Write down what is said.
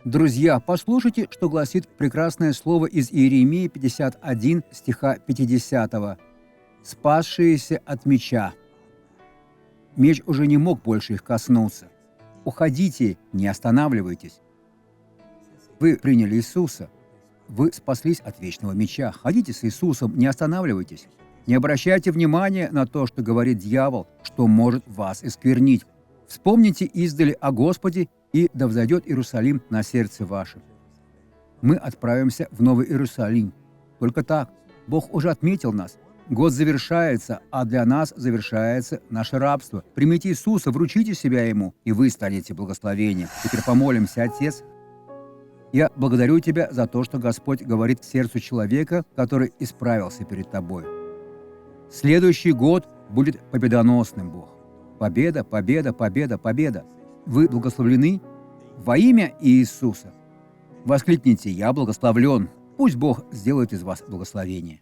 Друзья, послушайте, что гласит прекрасное слово из Иеремии 51, стиха 50. «Спасшиеся от меча». Меч уже не мог больше их коснуться. Уходите, не останавливайтесь. Вы приняли Иисуса. Вы спаслись от вечного меча. Ходите с Иисусом, не останавливайтесь. Не обращайте внимания на то, что говорит дьявол, что может вас осквернить. Вспомните издали о Господе, и да взойдет Иерусалим на сердце ваше. Мы отправимся в Новый Иерусалим. Только так. Бог уже отметил нас. Год завершается, а для нас завершается наше рабство. Примите Иисуса, вручите себя Ему, и вы станете благословением. Теперь помолимся, Отец. Я благодарю Тебя за то, что Господь говорит сердцу человека, который исправился перед Тобой. Следующий год будет победоносным, Бог. Победа, победа, победа, победа. Вы благословлены во имя Иисуса. Воскликните: «Я благословлен». Пусть Бог сделает из вас благословение.